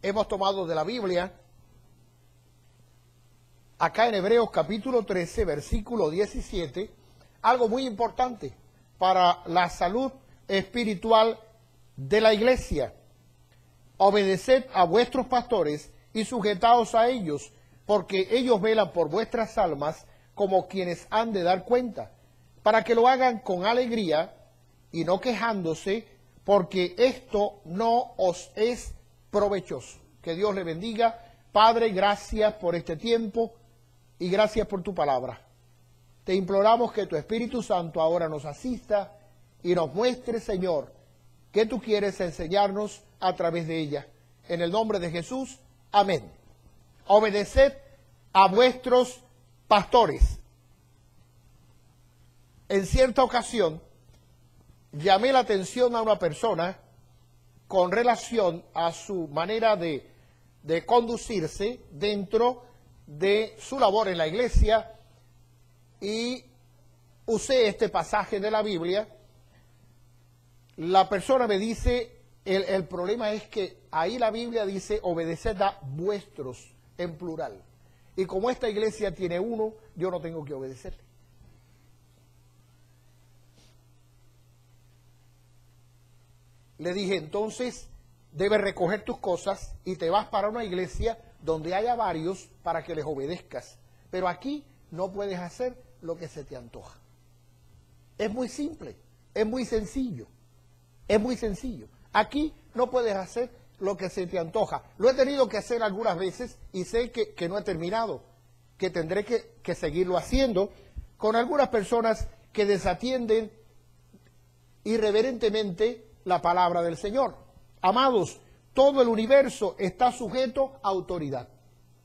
hemos tomado de la Biblia, acá en Hebreos capítulo 13, versículo 17, algo muy importante para la salud espiritual de la iglesia. Obedeced a vuestros pastores y sujetaos a ellos, porque ellos velan por vuestras almas como quienes han de dar cuenta, para que lo hagan con alegría y no quejándose, porque esto no os es provechoso. Que Dios le bendiga. Padre, gracias por este tiempo y gracias por tu palabra. Te imploramos que tu Espíritu Santo ahora nos asista y nos muestre, Señor, qué tú quieres enseñarnos a través de ella. En el nombre de Jesús, amén. Obedeced a vuestros pastores. En cierta ocasión, llamé la atención a una persona con relación a su manera de conducirse dentro de su labor en la iglesia y usé este pasaje de la Biblia. La persona me dice, el problema es que ahí la Biblia dice obedeced a vuestros en plural. Y como esta iglesia tiene uno, yo no tengo que obedecerle. Le dije, entonces debes recoger tus cosas y te vas para una iglesia donde haya varios para que les obedezcas. Pero aquí no puedes hacer lo que se te antoja. Es muy simple, es muy sencillo, es muy sencillo. Aquí no puedes hacer lo que se te antoja. Lo he tenido que hacer algunas veces y sé que no he terminado, que tendré que seguirlo haciendo con algunas personas que desatienden irreverentemente la palabra del Señor. Amados, todo el universo está sujeto a autoridad.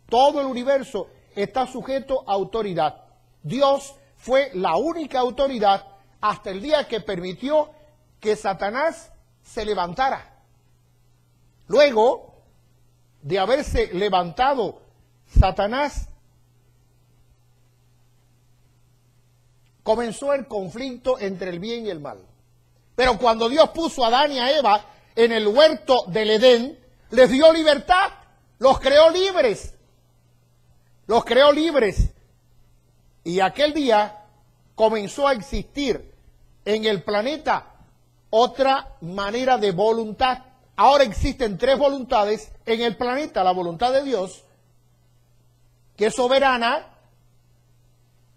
Todo el universo está sujeto a autoridad. Dios fue la única autoridad hasta el día que permitió que Satanás se levantara. Luego de haberse levantado Satanás, comenzó el conflicto entre el bien y el mal. Pero cuando Dios puso a Adán y a Eva en el huerto del Edén, les dio libertad, los creó libres. Los creó libres. Y aquel día comenzó a existir en el planeta otra manera de voluntad. Ahora existen tres voluntades en el planeta. La voluntad de Dios, que es soberana,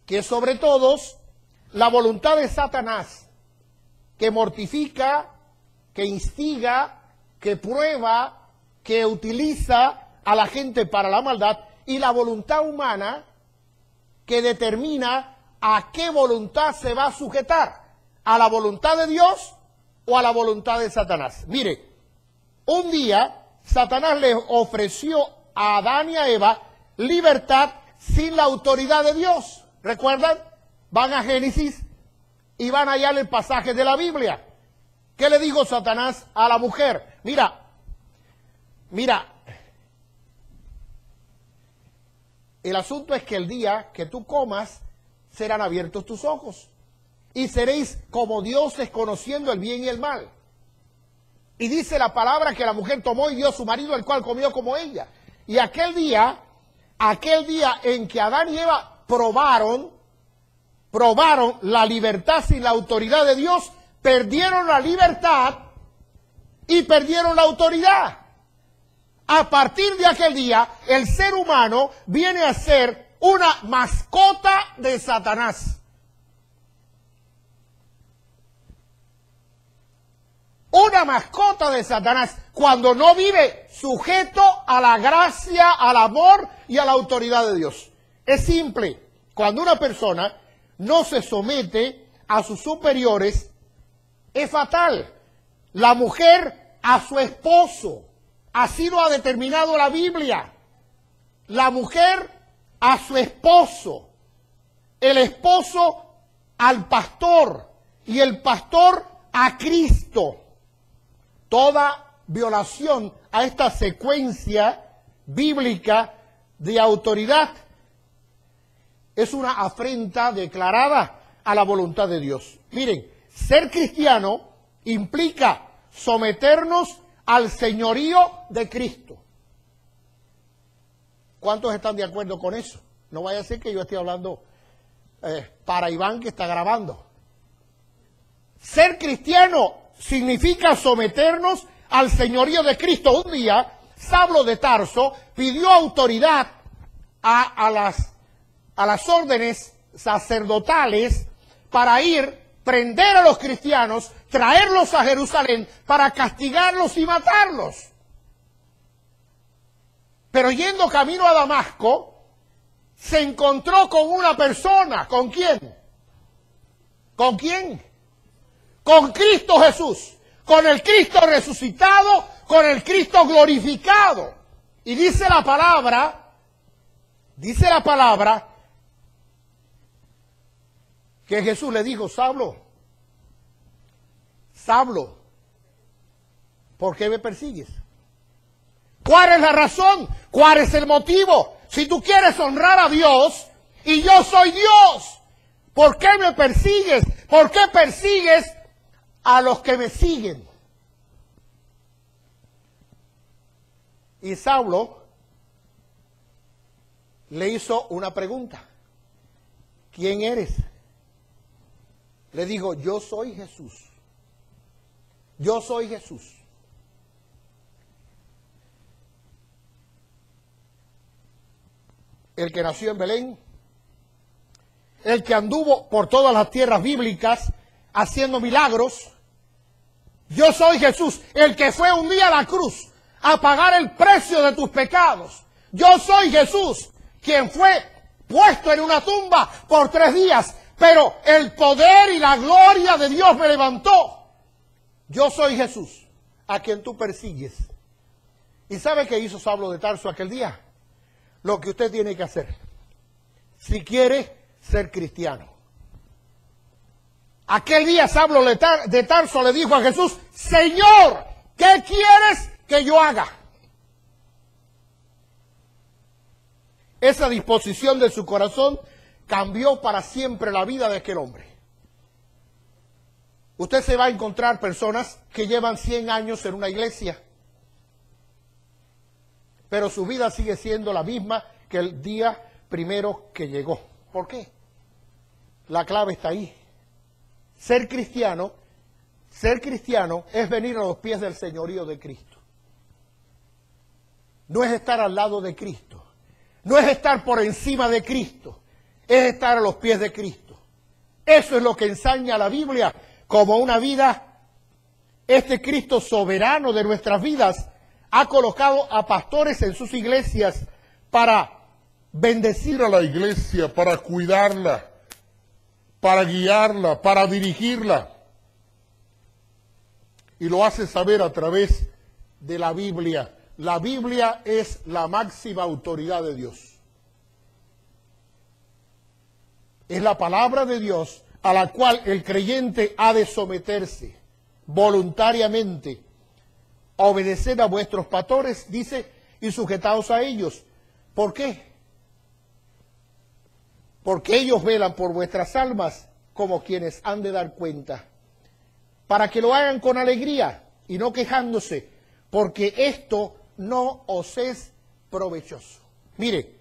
que es sobre todos. La voluntad de Satanás, que mortifica, que instiga, que prueba, que utiliza a la gente para la maldad. Y la voluntad humana, que determina a qué voluntad se va a sujetar, a la voluntad de Dios o a la voluntad de Satanás. Mire, un día Satanás le ofreció a Adán y a Eva libertad sin la autoridad de Dios. ¿Recuerdan? Van a Génesis y van a hallar el pasaje de la Biblia. ¿Qué le dijo Satanás a la mujer? Mira, el asunto es que el día que tú comas, serán abiertos tus ojos y seréis como dioses conociendo el bien y el mal. Y dice la palabra que la mujer tomó y dio a su marido, el cual comió como ella. Y aquel día en que Adán y Eva probaron la libertad sin la autoridad de Dios, perdieron la libertad y perdieron la autoridad. A partir de aquel día, el ser humano viene a ser una mascota de Satanás. Una mascota de Satanás cuando no vive sujeto a la gracia, al amor y a la autoridad de Dios. Es simple. Cuando una persona no se somete a sus superiores, es fatal. La mujer a su esposo. Así lo ha determinado la Biblia. La mujer a su esposo. El esposo al pastor. Y el pastor a Cristo. Toda violación a esta secuencia bíblica de autoridad es una afrenta declarada a la voluntad de Dios. Miren, ser cristiano implica someternos al señorío de Cristo. ¿Cuántos están de acuerdo con eso? No vaya a ser que yo esté hablando para Iván que está grabando. Ser cristiano significa someternos al señorío de Cristo. Un día, Saulo de Tarso pidió autoridad a las órdenes sacerdotales para ir, prender a los cristianos, traerlos a Jerusalén para castigarlos y matarlos. Pero yendo camino a Damasco, se encontró con una persona. ¿Con quién? ¿Con quién? Con Cristo Jesús. Con el Cristo resucitado, con el Cristo glorificado. Y dice la palabra que Jesús le dijo: Saulo, Saulo, ¿por qué me persigues? ¿Cuál es la razón? ¿Cuál es el motivo? Si tú quieres honrar a Dios y yo soy Dios, ¿por qué me persigues? ¿Por qué persigues a los que me siguen? Y Saulo le hizo una pregunta. ¿Quién eres? Le dijo: yo soy Jesús. Yo soy Jesús. El que nació en Belén, el que anduvo por todas las tierras bíblicas haciendo milagros. Yo soy Jesús, el que fue un día a la cruz a pagar el precio de tus pecados. Yo soy Jesús, quien fue puesto en una tumba por 3 días, pero el poder y la gloria de Dios me levantó. Yo soy Jesús, a quien tú persigues. ¿Y sabe qué hizo Saulo de Tarso aquel día? Lo que usted tiene que hacer, si quiere ser cristiano. Aquel día Saulo de Tarso le dijo a Jesús: Señor, ¿qué quieres que yo haga? Esa disposición de su corazón cambió para siempre la vida de aquel hombre. Usted se va a encontrar personas que llevan 100 años en una iglesia, pero su vida sigue siendo la misma que el día primero que llegó. ¿Por qué? La clave está ahí. Ser cristiano es venir a los pies del señorío de Cristo. No es estar al lado de Cristo. No es estar por encima de Cristo. Es estar a los pies de Cristo. Eso es lo que enseña la Biblia como una vida. Este Cristo soberano de nuestras vidas ha colocado a pastores en sus iglesias para bendecir a la iglesia, para cuidarla, para guiarla, para dirigirla. Y lo hace saber a través de la Biblia. La Biblia es la máxima autoridad de Dios. Es la palabra de Dios a la cual el creyente ha de someterse voluntariamente, obedecer a vuestros pastores, dice, y sujetaos a ellos. ¿Por qué? Porque ellos velan por vuestras almas como quienes han de dar cuenta, para que lo hagan con alegría y no quejándose, porque esto no os es provechoso. Mire,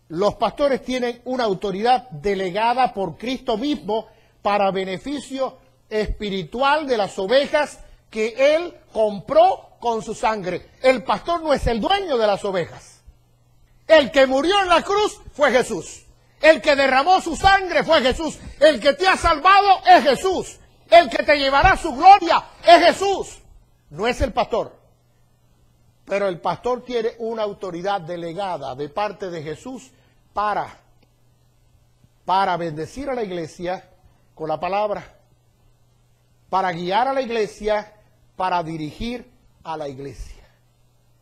los pastores tienen una autoridad delegada por Cristo mismo para beneficio espiritual de las ovejas que Él compró con su sangre. El pastor no es el dueño de las ovejas. El que murió en la cruz fue Jesús. El que derramó su sangre fue Jesús. El que te ha salvado es Jesús. El que te llevará su gloria es Jesús. No es el pastor. Pero el pastor tiene una autoridad delegada de parte de Jesús para bendecir a la iglesia con la palabra, para guiar a la iglesia, para dirigir a la iglesia.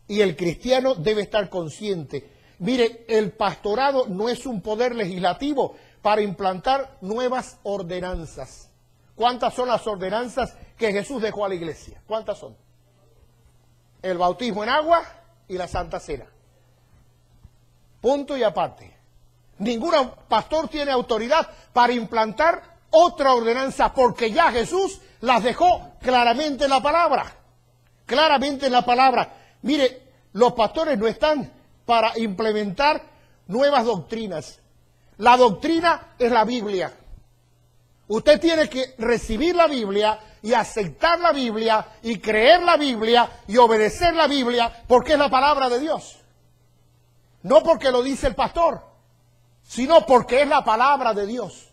Y el cristiano debe estar consciente. Mire, el pastorado no es un poder legislativo para implantar nuevas ordenanzas. ¿Cuántas son las ordenanzas que Jesús dejó a la iglesia? ¿Cuántas son? El bautismo en agua y la Santa Cena. Punto y aparte. Ningún pastor tiene autoridad para implantar otra ordenanza porque ya Jesús las dejó claramente en la palabra. Claramente en la palabra. Mire, los pastores no están para implementar nuevas doctrinas. La doctrina es la Biblia. Usted tiene que recibir la Biblia y aceptar la Biblia y creer la Biblia y obedecer la Biblia porque es la palabra de Dios. No porque lo dice el pastor, sino porque es la palabra de Dios.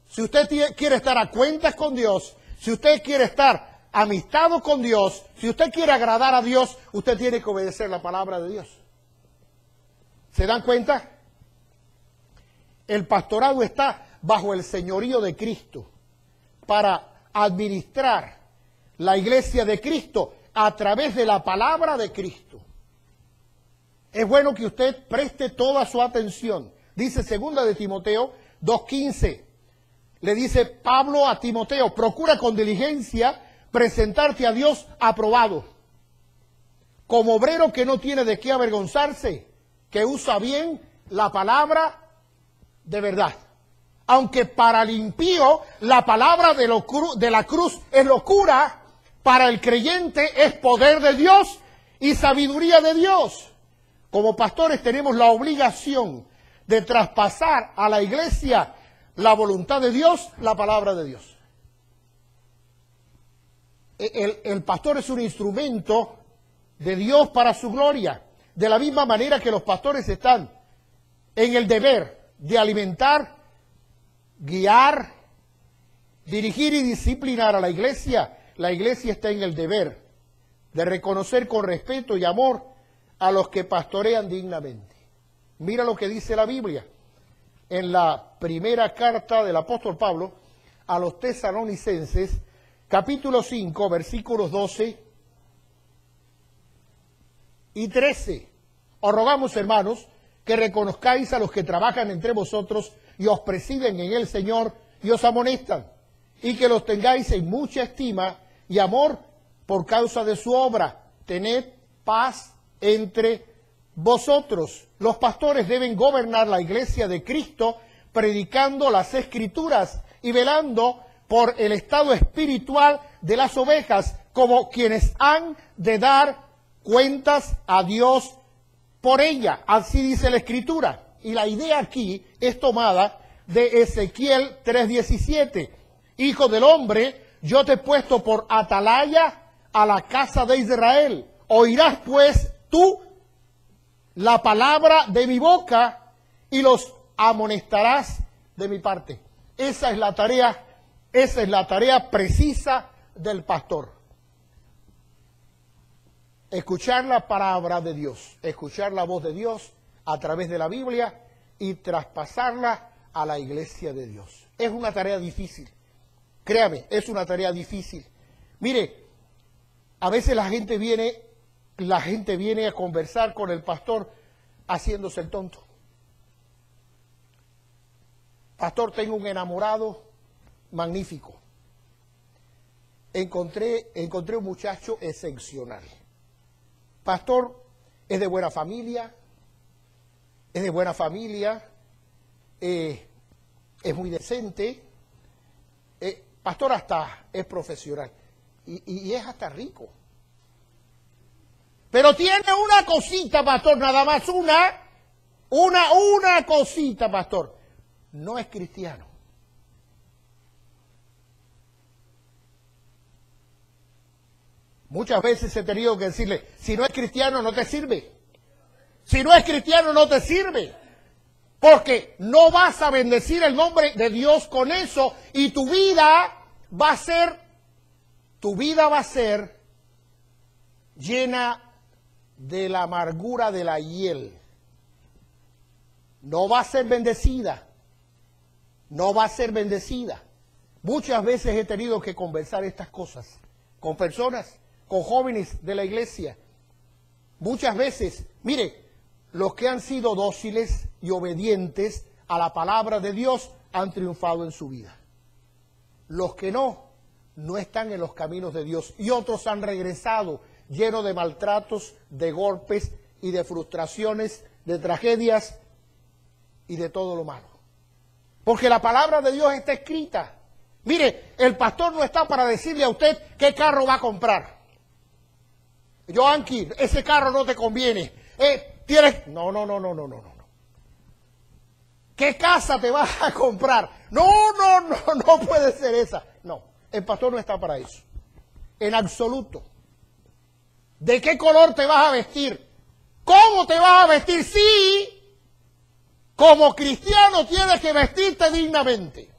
Si usted quiere estar a cuentas con Dios, si usted quiere estar amistado con Dios, si usted quiere agradar a Dios, usted tiene que obedecer la palabra de Dios. ¿Se dan cuenta? El pastorado está bajo el señorío de Cristo para administrar la iglesia de Cristo a través de la palabra de Cristo. Es bueno que usted preste toda su atención. Dice 2 de Timoteo 2:15. Le dice Pablo a Timoteo, procura con diligencia presentarte a Dios aprobado, como obrero que no tiene de qué avergonzarse, que usa bien la palabra de verdad. Aunque para el impío la palabra de la cruz es locura, para el creyente es poder de Dios y sabiduría de Dios. Como pastores tenemos la obligación de traspasar a la iglesia la voluntad de Dios, la palabra de Dios. El pastor es un instrumento de Dios para su gloria. De la misma manera que los pastores están en el deber de alimentar, guiar, dirigir y disciplinar a la iglesia está en el deber de reconocer con respeto y amor a los que pastorean dignamente. Mira lo que dice la Biblia en la primera carta del apóstol Pablo a los tesalonicenses, capítulo 5, versículos 12 y 13. Os rogamos, hermanos, que reconozcáis a los que trabajan entre vosotros y os presiden en el Señor y os amonestan, y que los tengáis en mucha estima y amor por causa de su obra. Tened paz entre vosotros. Los pastores deben gobernar la iglesia de Cristo, predicando las Escrituras y velando por el estado espiritual de las ovejas, como quienes han de dar cuentas a Dios por ella. Así dice la Escritura. Y la idea aquí es tomada de Ezequiel 3:17. Hijo del hombre, yo te he puesto por atalaya a la casa de Israel. Oirás pues tú la palabra de mi boca y los amonestarás de mi parte. Esa es la tarea precisa del pastor. Escuchar la palabra de Dios, escuchar la voz de Dios a través de la Biblia y traspasarla a la iglesia de Dios. Es una tarea difícil. Créame, es una tarea difícil. Mire, a veces la gente viene a conversar con el pastor haciéndose el tonto. Pastor, tengo un enamorado magnífico. Encontré un muchacho excepcional. Pastor, es de buena familia, es muy decente. Pastor, hasta es profesional y es hasta rico. Pero tiene una cosita, pastor, nada más una cosita, pastor. No es cristiano. Muchas veces he tenido que decirle, si no es cristiano no te sirve. Si no es cristiano no te sirve. Porque no vas a bendecir el nombre de Dios con eso y tu vida va a ser llena de la amargura de la hiel. No va a ser bendecida. No va a ser bendecida. Muchas veces he tenido que conversar estas cosas con personas, con jóvenes de la iglesia. Muchas veces, mire, los que han sido dóciles y obedientes a la palabra de Dios han triunfado en su vida. Los que no están en los caminos de Dios. Y otros han regresado llenos de maltratos, de golpes y de frustraciones, de tragedias y de todo lo malo. Porque la palabra de Dios está escrita. Mire, el pastor no está para decirle a usted qué carro va a comprar. Joanqui, ese carro no te conviene. tienes... No. ¿Qué casa te vas a comprar? No puede ser esa. No, el pastor no está para eso. En absoluto. ¿De qué color te vas a vestir? ¿Cómo te vas a vestir? Sí, como cristiano tienes que vestirte dignamente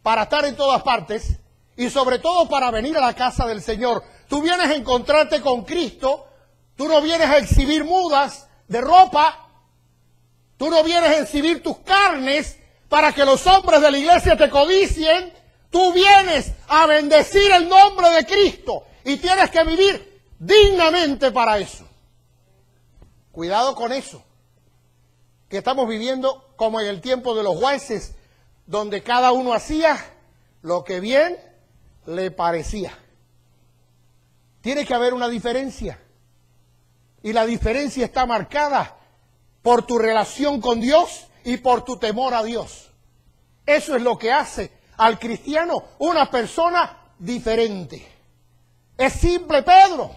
para estar en todas partes y sobre todo para venir a la casa del Señor. Tú vienes a encontrarte con Cristo, tú no vienes a exhibir mudas de ropa, tú no vienes a exhibir tus carnes para que los hombres de la iglesia te codicien, tú vienes a bendecir el nombre de Cristo y tienes que vivir dignamente para eso. Cuidado con eso, que estamos viviendo como en el tiempo de los jueces, donde cada uno hacía lo que bien le parecía. Tiene que haber una diferencia, y la diferencia está marcada por tu relación con Dios y por tu temor a Dios. Eso es lo que hace al cristiano una persona diferente. Es simple, Pedro.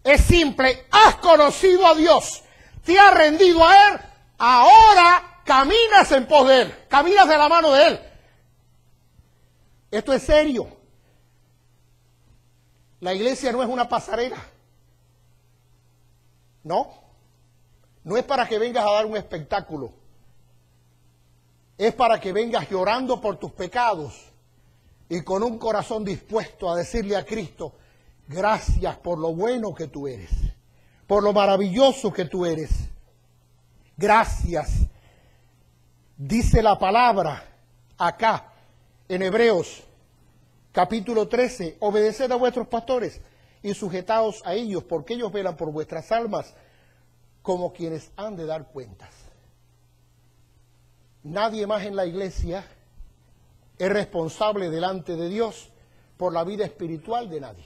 Es simple. Has conocido a Dios, te has rendido a Él, ahora caminas en pos de Él, caminas de la mano de Él. Esto es serio. La iglesia no es una pasarela. No es para que vengas a dar un espectáculo. Es para que vengas llorando por tus pecados y con un corazón dispuesto a decirle a Cristo, gracias por lo bueno que tú eres, por lo maravilloso que tú eres. Gracias. Dice la palabra acá en Hebreos capítulo 13, obedeced a vuestros pastores y sujetaos a ellos, porque ellos velan por vuestras almas como quienes han de dar cuentas. Nadie más en la iglesia es responsable delante de Dios por la vida espiritual de nadie,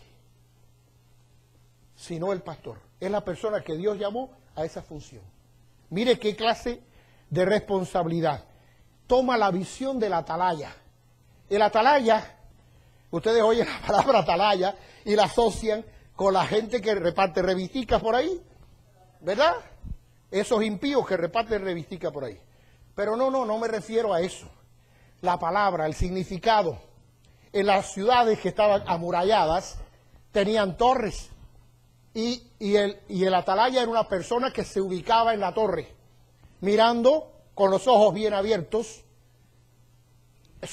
sino el pastor. Es la persona que Dios llamó a esa función. Mire qué clase de responsabilidad. Toma la visión del atalaya. El atalaya, ustedes oyen la palabra atalaya y la asocian con la gente que reparte revisticas por ahí, ¿verdad? Esos impíos que reparten revisticas por ahí. Pero no me refiero a eso. La palabra, el significado. En las ciudades que estaban amuralladas tenían torres y el atalaya era una persona que se ubicaba en la torre, mirando con los ojos bien abiertos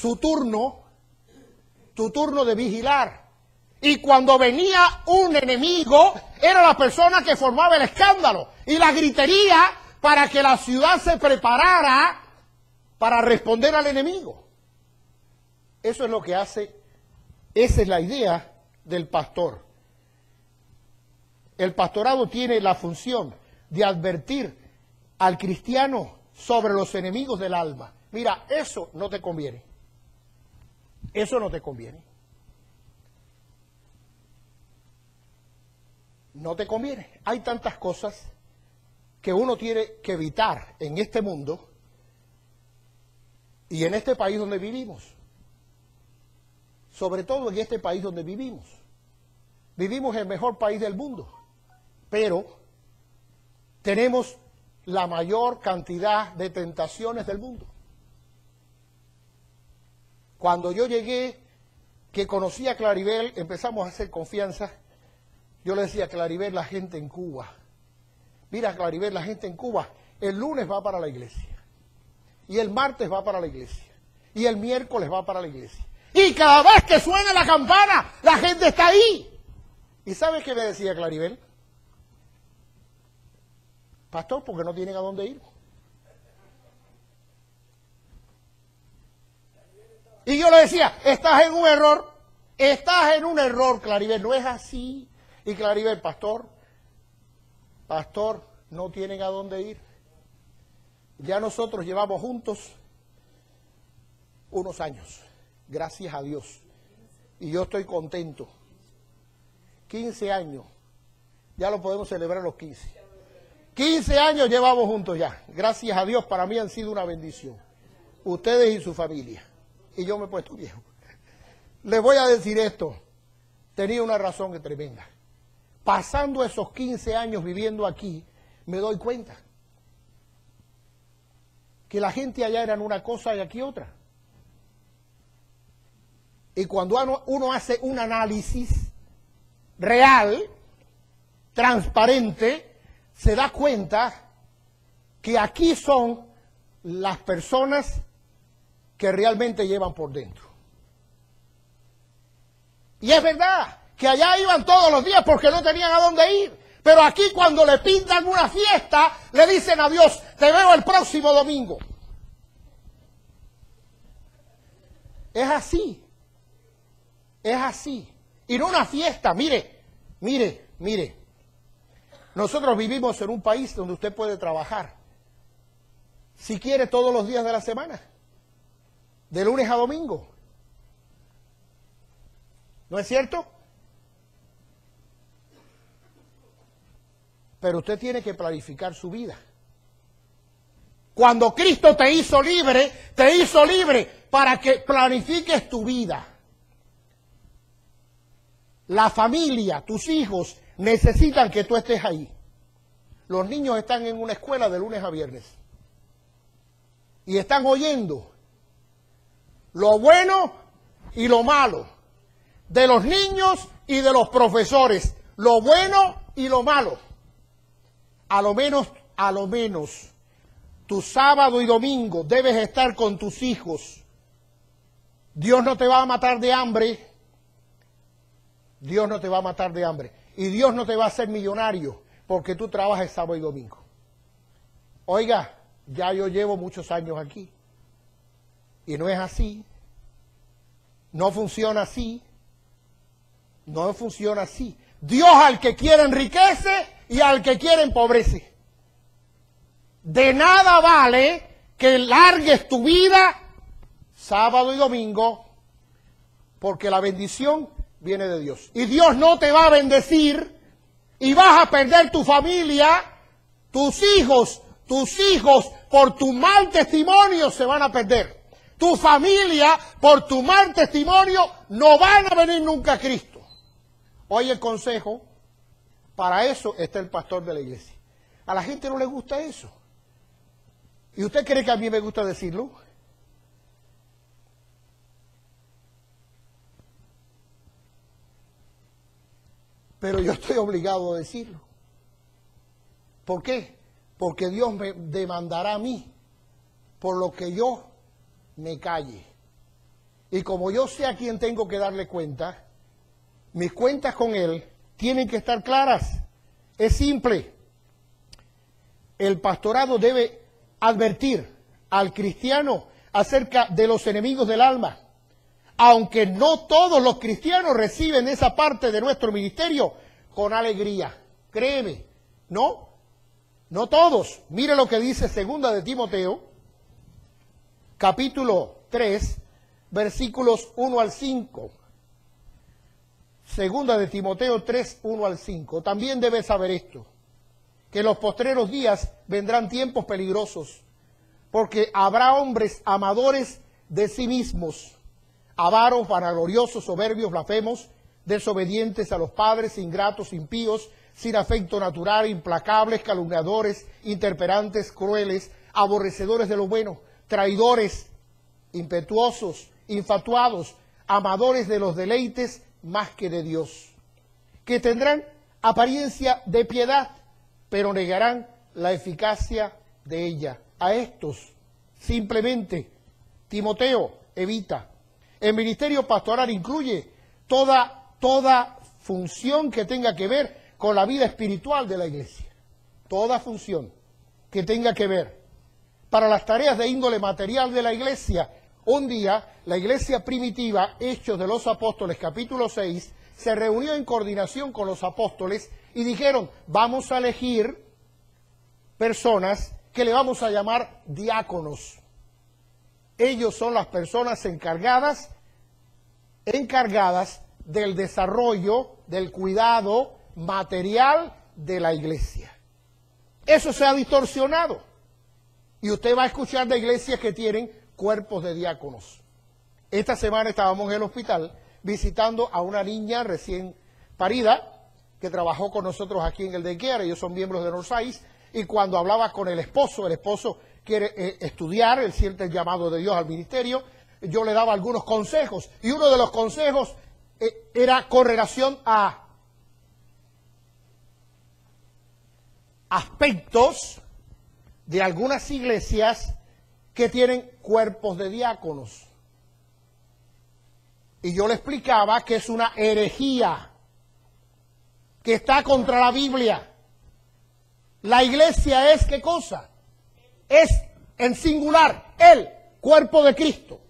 tu turno de vigilar. Y cuando venía un enemigo, era la persona que formaba el escándalo y la gritería para que la ciudad se preparara para responder al enemigo. Eso es lo que hace, esa es la idea del pastor. El pastorado tiene la función de advertir al cristiano sobre los enemigos del alma. Mira, eso no te conviene. Eso no te conviene. No te conviene. Hay tantas cosas que uno tiene que evitar en este mundo y en este país donde vivimos. Sobre todo en este país donde vivimos. Vivimos en el mejor país del mundo, pero tenemos la mayor cantidad de tentaciones del mundo. Cuando yo llegué, que conocí a Claribel, empezamos a hacer confianza. Yo le decía a Claribel, la gente en Cuba, mira Claribel, la gente en Cuba, el lunes va para la iglesia, y el martes va para la iglesia, y el miércoles va para la iglesia. Y cada vez que suena la campana, la gente está ahí. ¿Y sabes qué me decía Claribel? Pastor, porque no tienen a dónde ir. Y yo le decía, estás en un error, Claribel, no es así. Y Claribel, pastor, no tienen a dónde ir. Ya nosotros llevamos juntos unos años, gracias a Dios, y yo estoy contento. 15 años, ya lo podemos celebrar los 15. 15 años llevamos juntos ya, gracias a Dios, para mí han sido una bendición. Ustedes y su familia, y yo me he puesto viejo. Les voy a decir esto, tenía una razón tremenda. pasando esos 15 años viviendo aquí, me doy cuenta que la gente allá eran una cosa y aquí otra. Y cuando uno hace un análisis real, transparente, se da cuenta que aquí son las personas que realmente llevan por dentro. Y es verdad que allá iban todos los días porque no tenían a dónde ir. Pero aquí cuando le pintan una fiesta, le dicen a Dios, te veo el próximo domingo. Es así. Es así. Y no una fiesta. Mire. Nosotros vivimos en un país donde usted puede trabajar, si quiere, todos los días de la semana, de lunes a domingo. ¿No es cierto? Pero usted tiene que planificar su vida. Cuando Cristo te hizo libre para que planifiques tu vida. La familia, tus hijos, necesitan que tú estés ahí. Los niños están en una escuela de lunes a viernes. Y están oyendo lo bueno y lo malo. De los niños y de los profesores. Lo bueno y lo malo. A lo menos, tu sábado y domingo debes estar con tus hijos. Dios no te va a matar de hambre. Dios no te va a matar de hambre. Y Dios no te va a hacer millonario porque tú trabajas sábado y domingo. Oiga, ya yo llevo muchos años aquí. Y no es así. No funciona así. No funciona así. Dios al que quiere enriquece y al que quiere empobrece. De nada vale que largues tu vida sábado y domingo porque la bendición viene de Dios. Y Dios no te va a bendecir y vas a perder tu familia, tus hijos por tu mal testimonio se van a perder. Tu familia por tu mal testimonio no van a venir nunca a Cristo. Oye el consejo, para eso está el pastor de la iglesia. A la gente no le gusta eso. ¿Y usted cree que a mí me gusta decirlo? Pero yo estoy obligado a decirlo. ¿Por qué? Porque Dios me demandará a mí por lo que yo me calle. Y como yo sé a quién tengo que darle cuenta, mis cuentas con Él tienen que estar claras. Es simple. El pastorado debe advertir al cristiano acerca de los enemigos del alma. Aunque no todos los cristianos reciben esa parte de nuestro ministerio con alegría. Créeme, no todos. Mire lo que dice 2 de Timoteo, capítulo 3, versículos 1 al 5. 2 de Timoteo 3, 1 al 5. También debes saber esto, que en los postreros días vendrán tiempos peligrosos, porque habrá hombres amadores de sí mismos, avaros, vanagloriosos, soberbios, blasfemos, desobedientes a los padres, ingratos, impíos, sin afecto natural, implacables, calumniadores, intemperantes, crueles, aborrecedores de lo bueno, traidores, impetuosos, infatuados, amadores de los deleites más que de Dios, que tendrán apariencia de piedad, pero negarán la eficacia de ella. A estos, simplemente, Timoteo, evita. El ministerio pastoral incluye toda función que tenga que ver con la vida espiritual de la iglesia. Toda función que tenga que ver. Para las tareas de índole material de la iglesia, un día la iglesia primitiva, Hechos de los Apóstoles, capítulo 6, se reunió en coordinación con los apóstoles y dijeron, vamos a elegir personas que le vamos a llamar diáconos. Ellos son las personas encargadas del desarrollo, del cuidado material de la iglesia. Eso se ha distorsionado. Y usted va a escuchar de iglesias que tienen cuerpos de diáconos. Esta semana estábamos en el hospital visitando a una niña recién parida que trabajó con nosotros aquí en el daycare, ellos son miembros de Northside, y cuando hablaba con el esposo quiere estudiar, él siente el llamado de Dios al ministerio, yo le daba algunos consejos, y uno de los consejos era con relación a aspectos de algunas iglesias que tienen cuerpos de diáconos. Y yo le explicaba que es una herejía, que está contra la Biblia. La iglesia es, ¿qué cosa? Es en singular, el cuerpo de Cristo.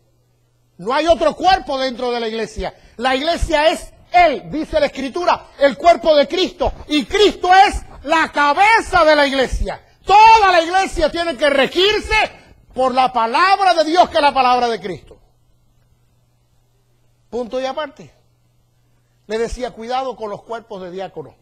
No hay otro cuerpo dentro de la iglesia. La iglesia es Él, dice la Escritura, el cuerpo de Cristo. Y Cristo es la cabeza de la iglesia. Toda la iglesia tiene que regirse por la palabra de Dios, que es la palabra de Cristo. Punto y aparte. Le decía, cuidado con los cuerpos de diáconos,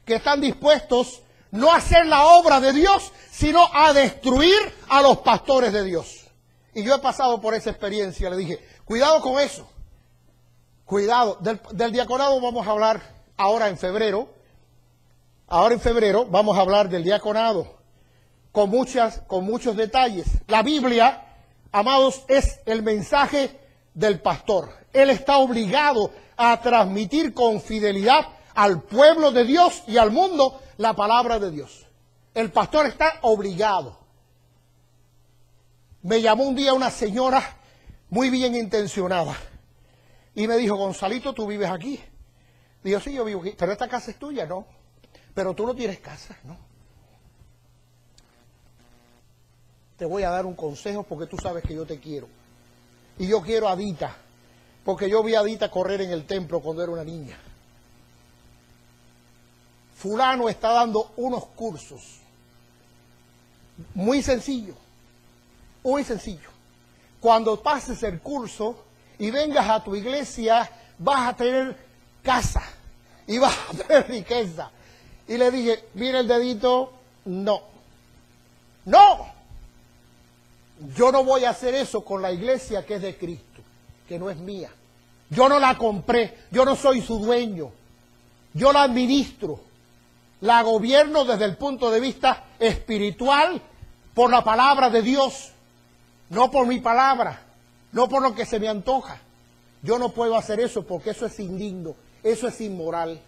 que están dispuestos no a hacer la obra de Dios, sino a destruir a los pastores de Dios. Y yo he pasado por esa experiencia, le dije, cuidado con eso. Cuidado. Del diaconado vamos a hablar ahora en febrero. Ahora en febrero vamos a hablar del diaconado con muchos detalles. La Biblia, amados, es el mensaje del pastor. Él está obligado a transmitir con fidelidad al pueblo de Dios y al mundo la palabra de Dios. El pastor está obligado. Me llamó un día una señora muy bien intencionada y me dijo, Gonzalito, ¿tú vives aquí? Digo, sí, yo vivo aquí. ¿Pero esta casa es tuya? No. Pero tú no tienes casa, ¿no? Te voy a dar un consejo porque tú sabes que yo te quiero. Y yo quiero a Adita, porque yo vi a Adita correr en el templo cuando era una niña. Fulano está dando unos cursos. Muy sencillo. Muy sencillo. Cuando pases el curso y vengas a tu iglesia, vas a tener casa y vas a tener riqueza. Y le dije, mira el dedito, no. ¡No! Yo no voy a hacer eso con la iglesia que es de Cristo, que no es mía. Yo no la compré, yo no soy su dueño. Yo la administro, la gobierno desde el punto de vista espiritual por la palabra de Dios, no por mi palabra, no por lo que se me antoja. Yo no puedo hacer eso porque eso es indigno, eso es inmoral.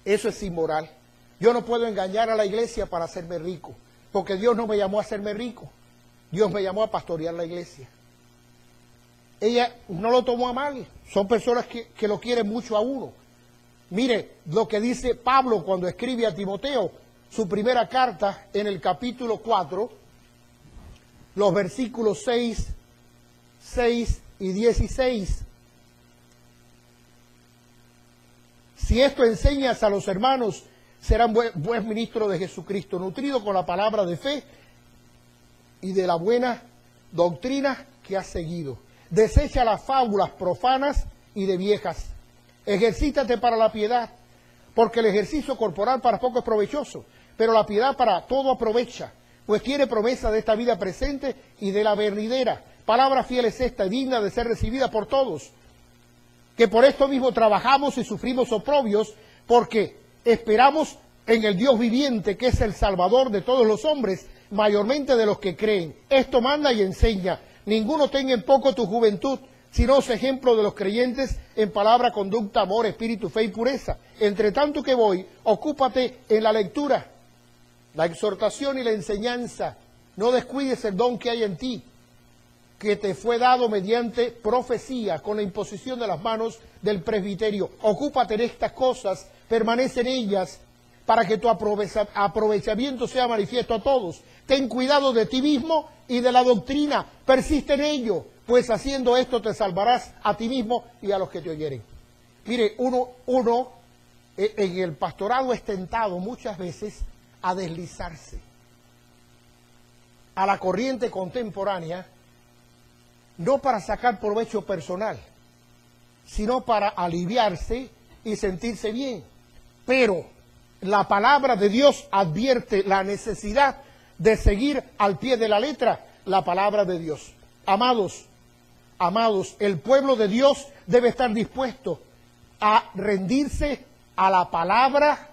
Eso es inmoral. Yo no puedo engañar a la iglesia para hacerme rico, porque Dios no me llamó a hacerme rico. Dios me llamó a pastorear la iglesia. Ella no lo tomó a mal. Son personas que lo quieren mucho a uno. Mire lo que dice Pablo cuando escribe a Timoteo, su primera carta en el capítulo 4, los versículos 6 y 16. Si esto enseñas a los hermanos, serán buen ministro de Jesucristo, nutrido con la palabra de fe y de la buena doctrina que has seguido. Desecha las fábulas profanas y de viejas. Ejercítate para la piedad, porque el ejercicio corporal para poco es provechoso, pero la piedad para todo aprovecha, pues tiene promesa de esta vida presente y de la venidera. Palabra fiel es esta, digna de ser recibida por todos, que por esto mismo trabajamos y sufrimos oprobios, porque esperamos en el Dios viviente, que es el Salvador de todos los hombres, mayormente de los que creen. Esto manda y enseña. Ninguno tenga en poco tu juventud, sino es ejemplo de los creyentes en palabra, conducta, amor, espíritu, fe y pureza. Entre tanto que voy, ocúpate en la lectura, la exhortación y la enseñanza. No descuides el don que hay en ti, que te fue dado mediante profecía, con la imposición de las manos del presbiterio. Ocúpate en estas cosas, permanece en ellas, para que tu aprovechamiento sea manifiesto a todos. Ten cuidado de ti mismo y de la doctrina, persiste en ello, pues haciendo esto te salvarás a ti mismo y a los que te oyeren. Mire, uno en el pastorado es tentado muchas veces a deslizarse a la corriente contemporánea, no para sacar provecho personal, sino para aliviarse y sentirse bien. Pero la palabra de Dios advierte la necesidad de seguir al pie de la letra la palabra de Dios. Amados, el pueblo de Dios debe estar dispuesto a rendirse a la palabra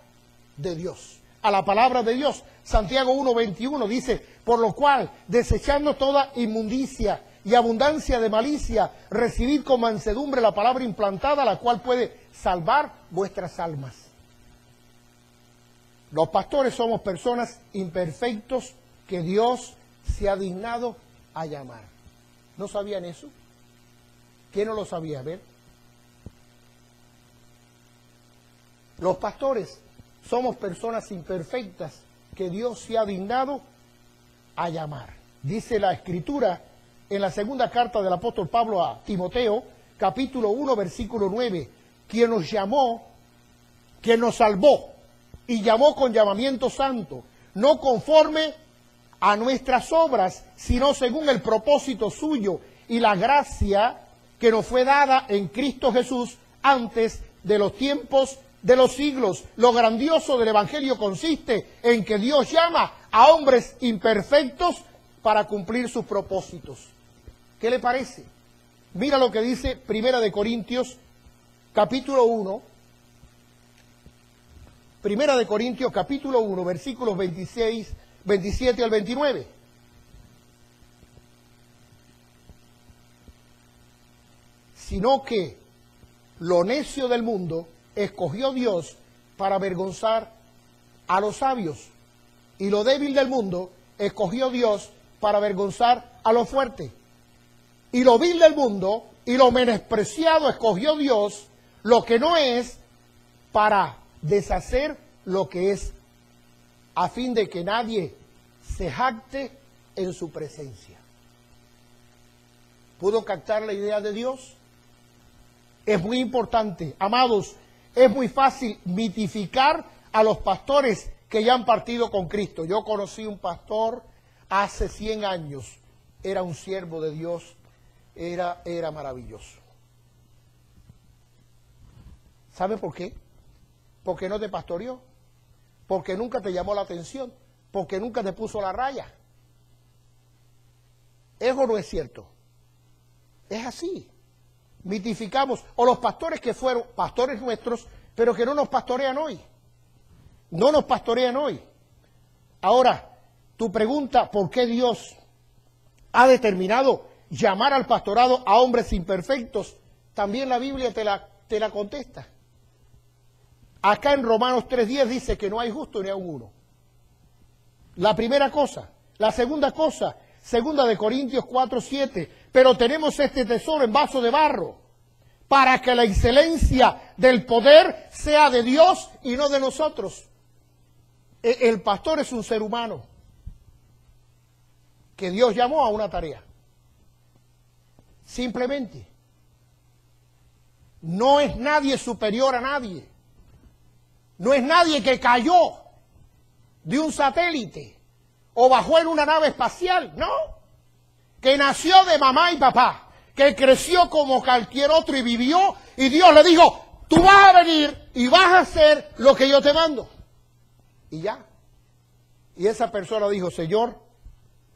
de Dios. A la palabra de Dios. Santiago 1:21 dice, por lo cual, desechando toda inmundicia y abundancia de malicia, recibid con mansedumbre la palabra implantada, la cual puede salvar vuestras almas. Los pastores somos personas imperfectos que Dios se ha dignado a llamar. ¿No sabían eso? ¿Quién no lo sabía? A ver. Los pastores somos personas imperfectas que Dios se ha dignado a llamar. Dice la Escritura en la segunda carta del apóstol Pablo a Timoteo, capítulo 1, versículo 9, quien nos llamó, quien nos salvó y llamó con llamamiento santo, no conforme a nuestras obras, sino según el propósito suyo y la gracia que nos fue dada en Cristo Jesús antes de los tiempos de los siglos. Lo grandioso del Evangelio consiste en que Dios llama a hombres imperfectos para cumplir sus propósitos. ¿Qué le parece? Mira lo que dice Primera de Corintios, capítulo 1. Primera de Corintios, capítulo 1, versículos 27 al 29. Sino que lo necio del mundo escogió Dios para avergonzar a los sabios, y lo débil del mundo escogió Dios para avergonzar a lo fuerte, y lo vil del mundo y lo menospreciado escogió Dios, lo que no es, para deshacer lo que es, a fin de que nadie se jacte en su presencia. ¿Pudo captar la idea de Dios? Es muy importante, amados. Es muy fácil mitificar a los pastores que ya han partido con Cristo. Yo conocí un pastor hace 100 años. Era un siervo de Dios. Era maravilloso. ¿Sabe por qué? Porque no te pastoreó. Porque nunca te llamó la atención. Porque nunca te puso la raya. ¿Eso no es cierto? Es así. Mitificamos, o los pastores que fueron pastores nuestros, pero que no nos pastorean hoy. No nos pastorean hoy. Ahora, tu pregunta, ¿por qué Dios ha determinado llamar al pastorado a hombres imperfectos? También la Biblia te la contesta. Acá en Romanos 3:10 dice que no hay justo ni a uno. La primera cosa. La segunda cosa, segunda de Corintios 4:7, pero tenemos este tesoro en vaso de barro, para que la excelencia del poder sea de Dios y no de nosotros. El pastor es un ser humano que Dios llamó a una tarea. Simplemente. No es nadie superior a nadie. No es nadie que cayó de un satélite o bajó en una nave espacial, no. Que nació de mamá y papá, que creció como cualquier otro y vivió, y Dios le dijo, tú vas a venir y vas a hacer lo que yo te mando. Y ya. Y esa persona dijo, Señor,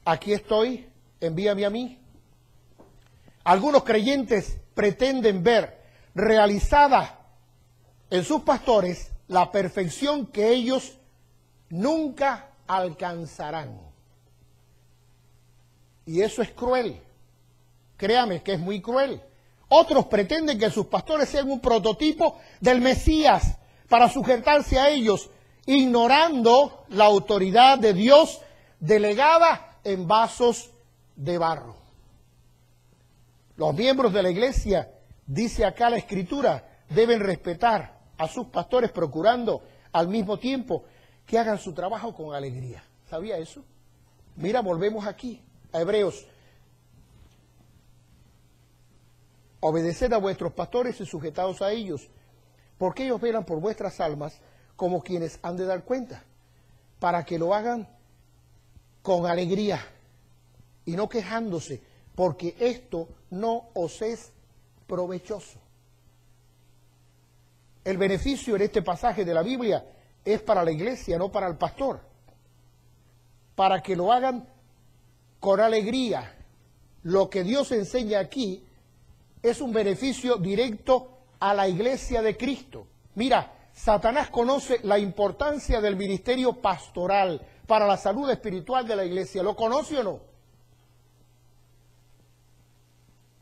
aquí estoy, envíame a mí. Algunos creyentes pretenden ver realizada en sus pastores la perfección que ellos nunca alcanzarán. Y eso es cruel. Créame que es muy cruel. Otros pretenden que sus pastores sean un prototipo del Mesías para sujetarse a ellos, ignorando la autoridad de Dios delegada en vasos de barro. Los miembros de la iglesia, dice acá la Escritura, deben respetar a sus pastores, procurando al mismo tiempo que hagan su trabajo con alegría. ¿Sabía eso? Mira, volvemos aquí a Hebreos. Obedeced a vuestros pastores y sujetaos a ellos, porque ellos velan por vuestras almas como quienes han de dar cuenta, para que lo hagan con alegría y no quejándose, porque esto no os es provechoso. El beneficio en este pasaje de la Biblia es para la iglesia, no para el pastor, para que lo hagan con alegría. Lo que Dios enseña aquí es un beneficio directo a la iglesia de Cristo. Mira, Satanás conoce la importancia del ministerio pastoral para la salud espiritual de la iglesia. ¿Lo conoce o no?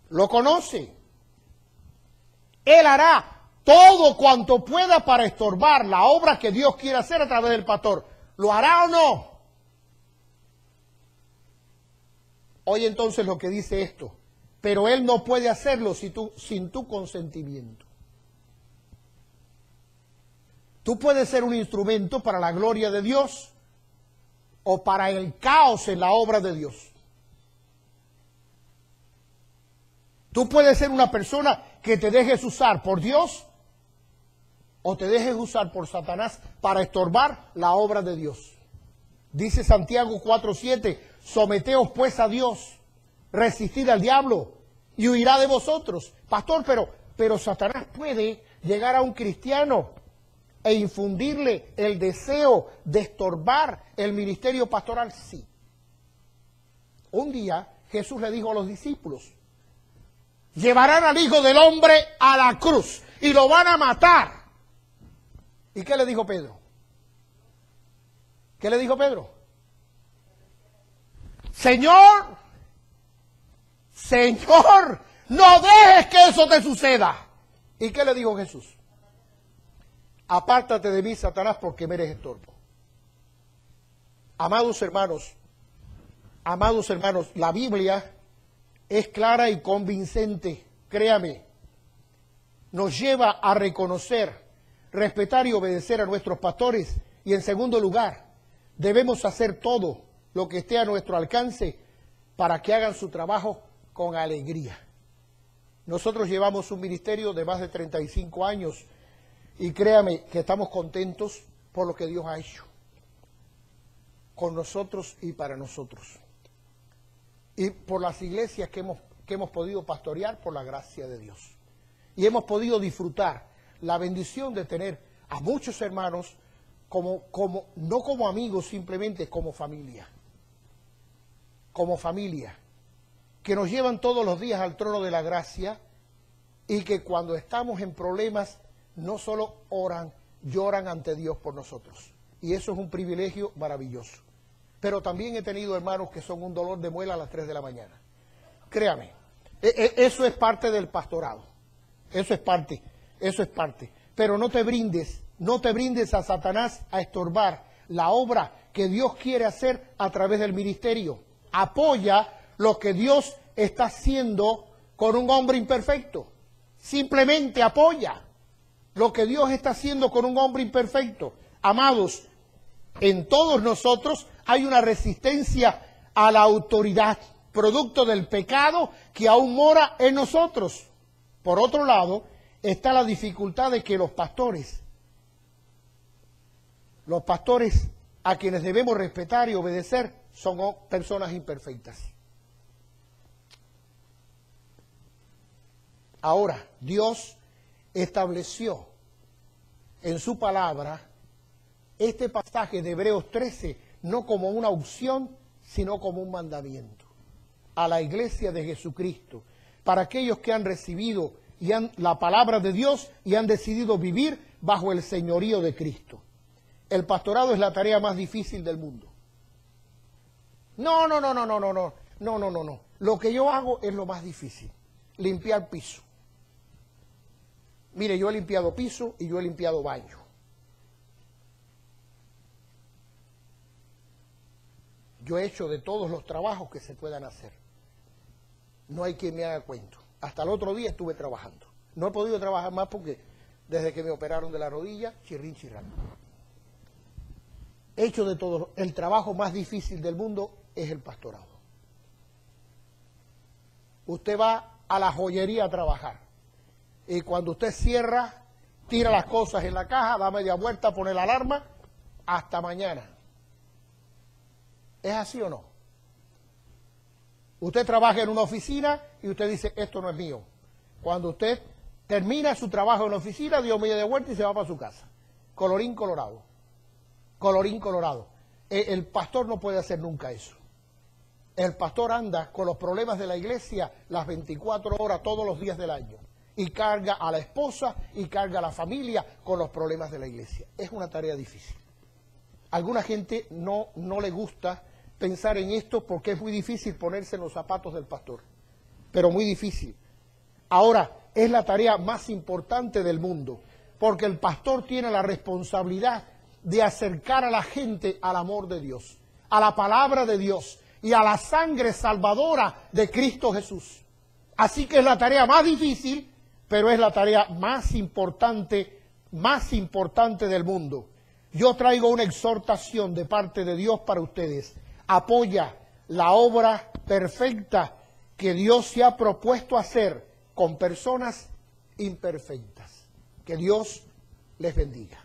Lo conoce. Él hará todo cuanto pueda para estorbar la obra que Dios quiere hacer a través del pastor. ¿Lo hará o no? Oye entonces lo que dice esto. Pero él no puede hacerlo sin tu consentimiento. Tú puedes ser un instrumento para la gloria de Dios o para el caos en la obra de Dios. Tú puedes ser una persona que te dejes usar por Dios o te dejes usar por Satanás para estorbar la obra de Dios. Dice Santiago 4:7, someteos pues a Dios, resistid al diablo y huirá de vosotros. Pastor, pero Satanás puede llegar a un cristiano e infundirle el deseo de estorbar el ministerio pastoral. Sí. Un día Jesús le dijo a los discípulos, llevarán al Hijo del Hombre a la cruz y lo van a matar. ¿Y qué le dijo Pedro? ¿Qué le dijo Pedro? Señor, no dejes que eso te suceda. ¿Y qué le dijo Jesús? Apártate de mí, Satanás, porque me eres estorbo. Amados hermanos, la Biblia es clara y convincente, créame. Nos lleva a reconocer, respetar y obedecer a nuestros pastores. Y en segundo lugar, debemos hacer todo lo que esté a nuestro alcance para que hagan su trabajo con alegría. Nosotros llevamos un ministerio de más de 35 años y créame que estamos contentos por lo que Dios ha hecho con nosotros y para nosotros. Y por las iglesias que hemos podido pastorear por la gracia de Dios. Y hemos podido disfrutar la bendición de tener a muchos hermanos no como amigos, simplemente como familia. Como familia. Que nos llevan todos los días al trono de la gracia y que cuando estamos en problemas no solo oran, lloran ante Dios por nosotros. Y eso es un privilegio maravilloso. Pero también he tenido hermanos que son un dolor de muela a las 3 de la mañana. Créame, eso es parte del pastorado. Eso es parte. Pero no te brindes a Satanás a estorbar la obra que Dios quiere hacer a través del ministerio. Apoya lo que Dios está haciendo con un hombre imperfecto. Simplemente apoya lo que Dios está haciendo con un hombre imperfecto. Amados, en todos nosotros hay una resistencia a la autoridad, producto del pecado que aún mora en nosotros. Por otro lado, está la dificultad de que los pastores a quienes debemos respetar y obedecer, son personas imperfectas. Ahora, Dios estableció en su palabra este pasaje de Hebreos 13 no como una opción, sino como un mandamiento a la iglesia de Jesucristo, para aquellos que han recibido la palabra de Dios y han decidido vivir bajo el señorío de Cristo. El pastorado es la tarea más difícil del mundo. No. Lo que yo hago es lo más difícil. Limpiar piso. Mire, yo he limpiado piso y yo he limpiado baño. Yo he hecho de todos los trabajos que se puedan hacer. No hay quien me haga cuento. Hasta el otro día estuve trabajando. No he podido trabajar más porque desde que me operaron de la rodilla, chirrín. He hecho de todo. El trabajo más difícil del mundo es el pastorado. Usted va a la joyería a trabajar y cuando usted cierra, tira las cosas en la caja, da media vuelta, pone la alarma, hasta mañana. ¿Es así o no? Usted trabaja en una oficina y usted dice, esto no es mío. Cuando usted termina su trabajo en la oficina, dio media vuelta y se va para su casa. Colorín colorado. Colorín colorado. El pastor no puede hacer nunca eso. El pastor anda con los problemas de la iglesia las 24 horas, todos los días del año. y carga a la esposa y carga a la familia con los problemas de la iglesia. Es una tarea difícil. A alguna gente no le gusta pensar en esto porque es muy difícil ponerse en los zapatos del pastor, pero muy difícil. Ahora, es la tarea más importante del mundo, porque el pastor tiene la responsabilidad de acercar a la gente al amor de Dios, a la palabra de Dios y a la sangre salvadora de Cristo Jesús. Así que es la tarea más difícil, pero es la tarea más importante del mundo. Yo traigo una exhortación de parte de Dios para ustedes. Apoya la obra perfecta que Dios se ha propuesto hacer con personas imperfectas. Que Dios les bendiga.